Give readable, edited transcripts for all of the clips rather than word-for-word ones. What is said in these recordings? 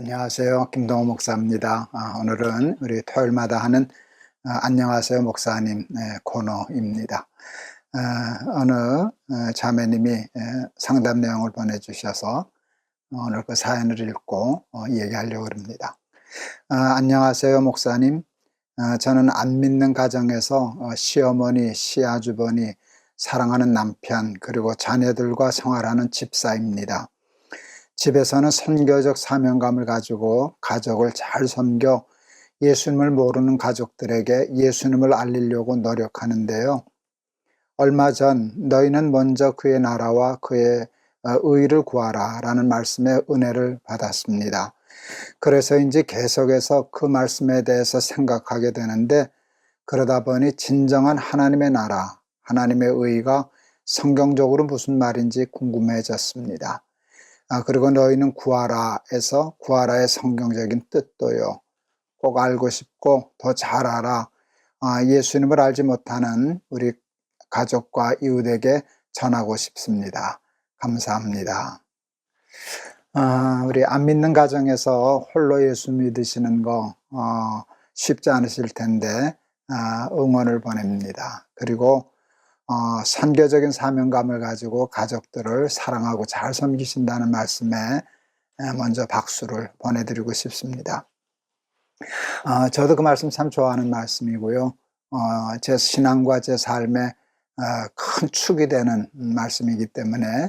안녕하세요. 김동호 목사입니다. 오늘은 우리 토요일마다 하는 안녕하세요 목사님 코너입니다. 어느 자매님이 상담 내용을 보내주셔서 오늘 그 사연을 읽고 얘기하려고 합니다. 안녕하세요 목사님. 저는 안 믿는 가정에서 시어머니, 시아주버니, 사랑하는 남편, 그리고 자녀들과 생활하는 집사입니다. 집에서는 선교적 사명감을 가지고 가족을 잘 섬겨 예수님을 모르는 가족들에게 예수님을 알리려고 노력하는데요. 얼마 전 너희는 먼저 그의 나라와 그의 의를 구하라 라는 말씀에 은혜를 받았습니다. 그래서인지 계속해서 그 말씀에 대해서 생각하게 되는데, 그러다 보니 진정한 하나님의 나라, 하나님의 의가 성경적으로 무슨 말인지 궁금해졌습니다. 그리고 너희는 구하라에서 구하라의 성경적인 뜻도요, 꼭 알고 싶고 더 잘 알아 예수님을 알지 못하는 우리 가족과 이웃에게 전하고 싶습니다. 감사합니다. 우리 안 믿는 가정에서 홀로 예수 믿으시는 거 쉽지 않으실 텐데 응원을 보냅니다. 그리고 선교적인 사명감을 가지고 가족들을 사랑하고 잘 섬기신다는 말씀에 먼저 박수를 보내드리고 싶습니다. 저도 그 말씀 참 좋아하는 말씀이고요. 제 신앙과 제 삶에 큰 축이 되는 말씀이기 때문에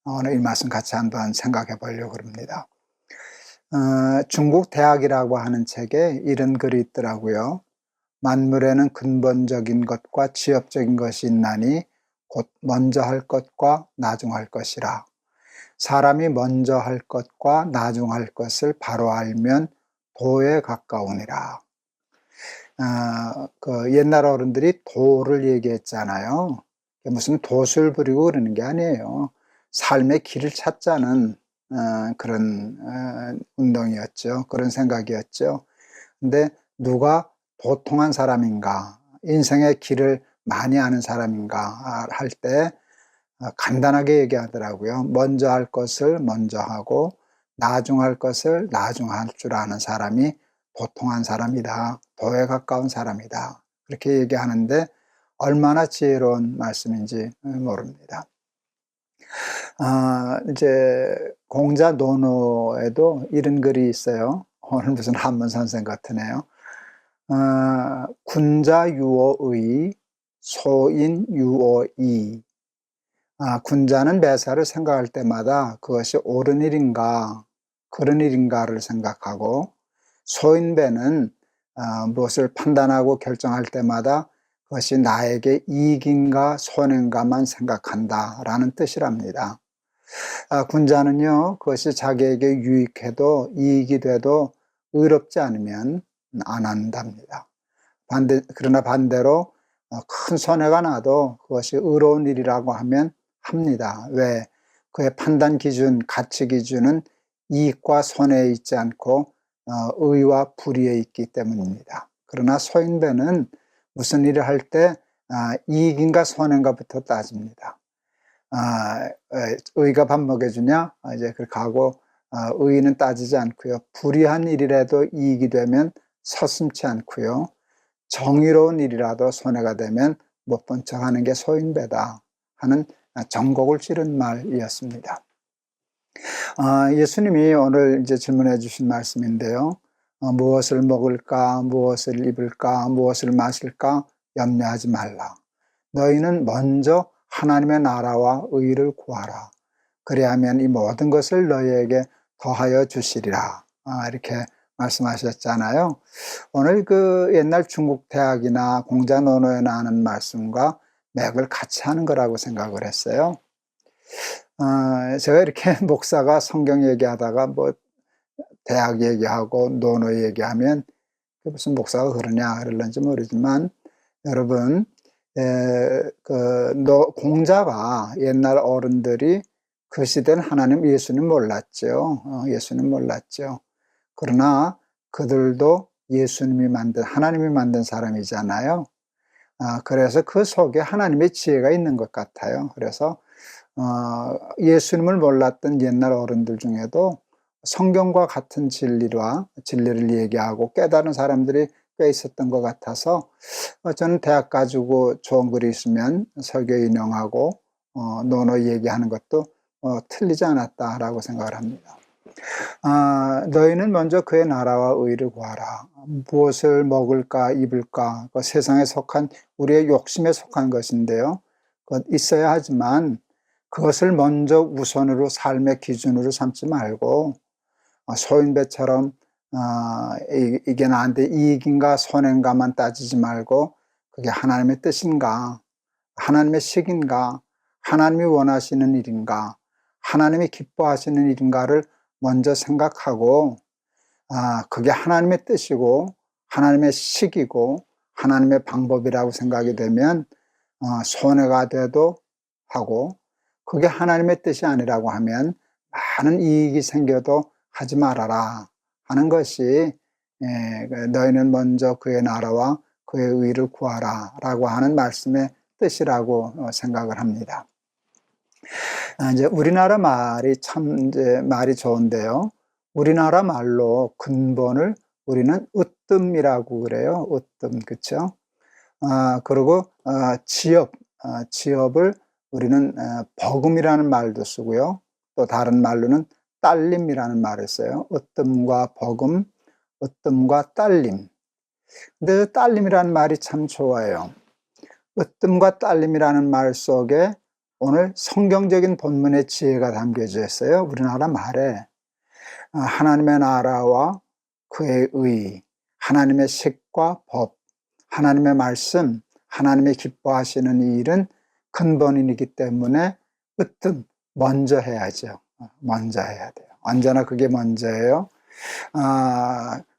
오늘 이 말씀 같이 한번 생각해 보려고 합니다. 중국 대학이라고 하는 책에 이런 글이 있더라고요. 만물에는 근본적인 것과 지엽적인 것이 있나니 곧 먼저 할 것과 나중 할 것이라. 사람이 먼저 할 것과 나중 할 것을 바로 알면 도에 가까우니라. 그 옛날 어른들이 도를 얘기했잖아요. 무슨 돛을 부리고 그러는 게 아니에요. 삶의 길을 찾자는 그런 운동이었죠. 그런 생각이었죠. 근데 누가 도통한 사람인가, 인생의 길을 많이 아는 사람인가 할 때 간단하게 얘기하더라고요. 먼저 할 것을 먼저 하고 나중 할 것을 나중 할 줄 아는 사람이 도통한 사람이다. 도에 가까운 사람이다. 그렇게 얘기하는데 얼마나 지혜로운 말씀인지 모릅니다. 이제 공자 논어에도 이런 글이 있어요. 오늘 무슨 한문 선생 같으네요. 군자유어의, 소인유어이. 군자는 매사를 생각할 때마다 그것이 옳은 일인가 그런 일인가를 생각하고, 소인배는 무엇을 판단하고 결정할 때마다 그것이 나에게 이익인가 손해인가만 생각한다라는 뜻이랍니다. 군자는요, 그것이 자기에게 유익해도 이익이 돼도 의롭지 않으면 안 한답니다. 그러나 반대로 큰 손해가 나도 그것이 의로운 일이라고 하면 합니다. 왜? 그의 판단 기준, 가치 기준은 이익과 손해에 있지 않고 의와 불의에 있기 때문입니다. 그러나 소인배는 무슨 일을 할 때 이익인가 손해인가부터 따집니다. 의가 밥 먹여주냐? 이제 그렇게 하고 의는 따지지 않고요. 불의한 일이라도 이익이 되면 서슴지 않고요. 정의로운 일이라도 손해가 되면 못 본 척하는 게 소인배다 하는 정곡을 찌른 말이었습니다. 예수님이 오늘 이제 질문해 주신 말씀인데요. 무엇을 먹을까, 무엇을 입을까, 무엇을 마실까 염려하지 말라. 너희는 먼저 하나님의 나라와 의를 구하라. 그리하면 이 모든 것을 너희에게 더하여 주시리라. 이렇게 말씀하셨잖아요. 오늘 그 옛날 중국 대학이나 공자 논어에 나오는 말씀과 맥을 같이 하는 거라고 생각을 했어요. 제가 이렇게 목사가 성경 얘기하다가 뭐 대학 얘기하고 논어 얘기하면 무슨 목사가 그러냐 그럴는지 모르지만, 여러분 공자가 옛날 어른들이 그 시대는 하나님 예수님 몰랐죠. 예수님 몰랐죠. 그러나 그들도 예수님이 만든, 하나님이 만든 사람이잖아요. 그래서 그 속에 하나님의 지혜가 있는 것 같아요. 그래서 예수님을 몰랐던 옛날 어른들 중에도 성경과 같은 진리를 얘기하고 깨달은 사람들이 꽤 있었던 것 같아서 저는 대학 가지고 좋은 글이 있으면 설교 인용하고 논어 얘기하는 것도 틀리지 않았다라고 생각을 합니다. 너희는 먼저 그의 나라와 의를 구하라. 무엇을 먹을까 입을까 그 세상에 속한 우리의 욕심에 속한 것인데요. 그것 있어야 하지만 그것을 먼저 우선으로 삶의 기준으로 삼지 말고 소인배처럼 이게 나한테 이익인가 손해인가만 따지지 말고 그게 하나님의 뜻인가, 하나님의 식인가, 하나님이 원하시는 일인가, 하나님이 기뻐하시는 일인가를 먼저 생각하고 그게 하나님의 뜻이고 하나님의 식이고 하나님의 방법이라고 생각이 되면 손해가 돼도 하고, 그게 하나님의 뜻이 아니라고 하면 많은 이익이 생겨도 하지 말아라 하는 것이 너희는 먼저 그의 나라와 그의 의를 구하라 라고 하는 말씀의 뜻이라고 생각을 합니다. 이제 우리나라 말이 참 말이 좋은데요. 우리나라 말로 근본을 우리는 으뜸이라고 그래요. 으뜸, 그렇죠? 그리고 지업을 우리는 버금이라는 말도 쓰고요. 또 다른 말로는 딸림이라는 말을 써요. 으뜸과 버금, 으뜸과 딸림. 근데 딸림이라는 말이 참 좋아요. 으뜸과 딸림이라는 말 속에 오늘 성경적인 본문의 지혜가 담겨져 있어요. 우리나라 말에 하나님의 나라와 그의 의, 하나님의 식과 법, 하나님의 말씀, 하나님의 기뻐하시는 이 일은 근본이기 때문에 으뜸 먼저 해야죠. 먼저 해야 돼요. 언제나 그게 먼저예요.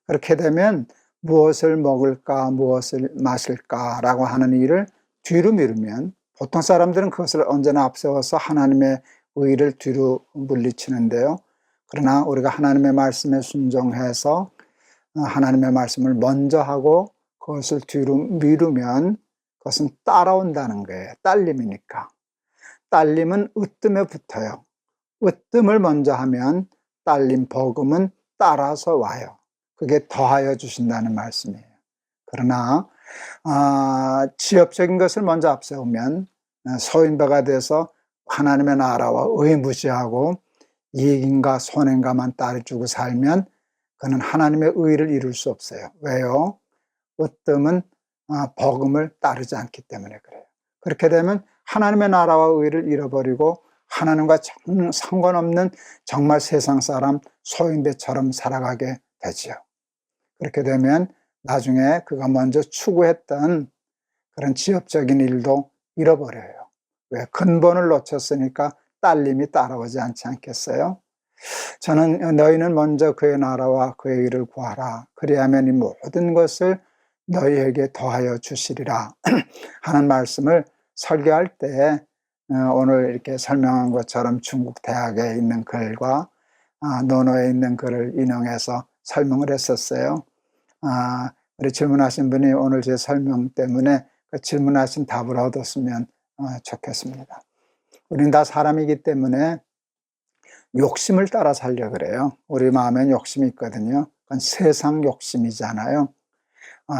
그렇게 되면 무엇을 먹을까, 무엇을 마실까라고 하는 일을 뒤로 미루면, 보통 사람들은 그것을 언제나 앞세워서 하나님의 의를 뒤로 물리치는데요. 그러나 우리가 하나님의 말씀에 순종해서 하나님의 말씀을 먼저 하고 그것을 뒤로 미루면 그것은 따라온다는 거예요. 딸림이니까. 딸림은 으뜸에 붙어요. 으뜸을 먼저 하면 딸림, 버금은 따라서 와요. 그게 더하여 주신다는 말씀이에요. 그러나 지엽적인 것을 먼저 앞세우면 소인배가 돼서 하나님의 나라와 의무시하고 이익인가 손해인가만 따라주고 살면 그는 하나님의 의를 이룰 수 없어요. 왜요? 으뜸은 버금을 따르지 않기 때문에 그래요. 그렇게 되면 하나님의 나라와 의를 잃어버리고 하나님과 상관없는 정말 세상 사람 소인배처럼 살아가게 되지요. 그렇게 되면 나중에 그가 먼저 추구했던 그런 지엽적인 일도 잃어버려요. 왜? 근본을 놓쳤으니까 딸림이 따라오지 않지 않겠어요? 저는 너희는 먼저 그의 나라와 그의 의를 구하라. 그리하면 이 모든 것을 너희에게 더하여 주시리라 하는 말씀을 설교할 때 오늘 이렇게 설명한 것처럼 중국 대학에 있는 글과 논어에 있는 글을 인용해서 설명을 했었어요. 우리 질문하신 분이 오늘 제 설명 때문에 그 질문하신 답을 얻었으면 좋겠습니다. 우리는 다 사람이기 때문에 욕심을 따라 살려 그래요. 우리 마음엔 욕심이 있거든요. 그건 세상 욕심이잖아요.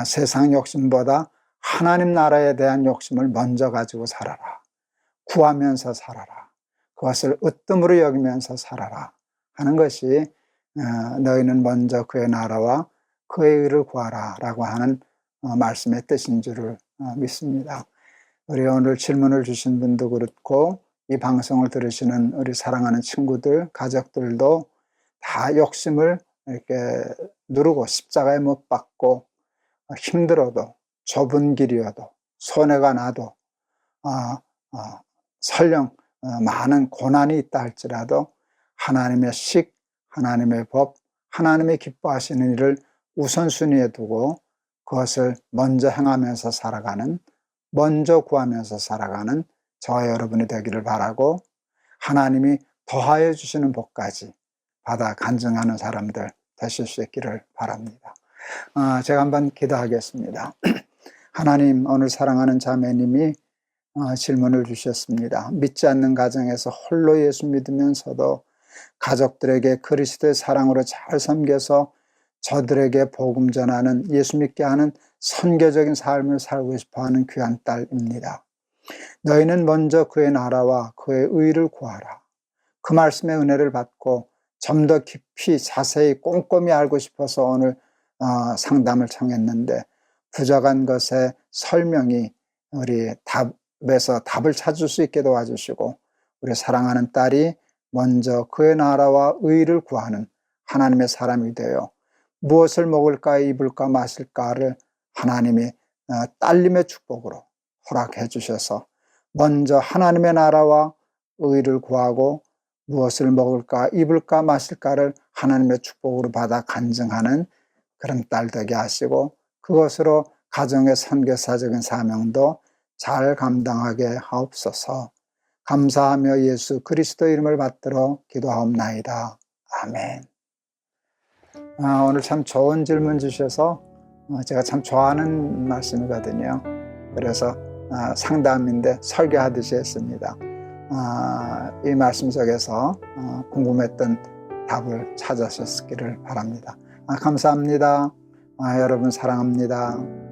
세상 욕심보다 하나님 나라에 대한 욕심을 먼저 가지고 살아라. 구하면서 살아라. 그것을 으뜸으로 여기면서 살아라 하는 것이 너희는 먼저 그의 나라와 그의 의를 구하라 라고 하는 말씀의 뜻인 줄을 믿습니다. 우리 오늘 질문을 주신 분도 그렇고 이 방송을 들으시는 우리 사랑하는 친구들, 가족들도 다 욕심을 이렇게 누르고 십자가에 못 박고 힘들어도 좁은 길이어도 손해가 나도 설령 많은 고난이 있다 할지라도 하나님의 식, 하나님의 법, 하나님의 기뻐하시는 일을 우선순위에 두고 그것을 먼저 행하면서 살아가는, 먼저 구하면서 살아가는 저와 여러분이 되기를 바라고 하나님이 더하여 주시는 복까지 받아 간증하는 사람들 되실 수 있기를 바랍니다. 제가 한번 기도하겠습니다. 하나님, 오늘 사랑하는 자매님이 질문을 주셨습니다. 믿지 않는 가정에서 홀로 예수 믿으면서도 가족들에게 그리스도의 사랑으로 잘 섬겨서 저들에게 복음 전하는, 예수 믿게 하는 선교적인 삶을 살고 싶어하는 귀한 딸입니다. 너희는 먼저 그의 나라와 그의 의를 구하라. 그 말씀의 은혜를 받고 좀 더 깊이 자세히 꼼꼼히 알고 싶어서 오늘 상담을 청했는데, 부족한 것의 설명이 우리 답에서 답을 찾을 수 있게 도와주시고, 우리 사랑하는 딸이 먼저 그의 나라와 의를 구하는 하나님의 사람이 되어 무엇을 먹을까 입을까 마실까를 하나님이 딸림의 축복으로 허락해 주셔서 먼저 하나님의 나라와 의를 구하고 무엇을 먹을까 입을까 마실까를 하나님의 축복으로 받아 간증하는 그런 딸 되게 하시고, 그것으로 가정의 선교사적인 사명도 잘 감당하게 하옵소서. 감사하며 예수 그리스도 이름을 받들어 기도하옵나이다. 아멘. 오늘 참 좋은 질문 주셔서 제가 참 좋아하는 말씀이거든요. 그래서 상담인데 설교하듯이 했습니다. 이 말씀 속에서 궁금했던 답을 찾으셨기를 바랍니다. 감사합니다. 여러분 사랑합니다.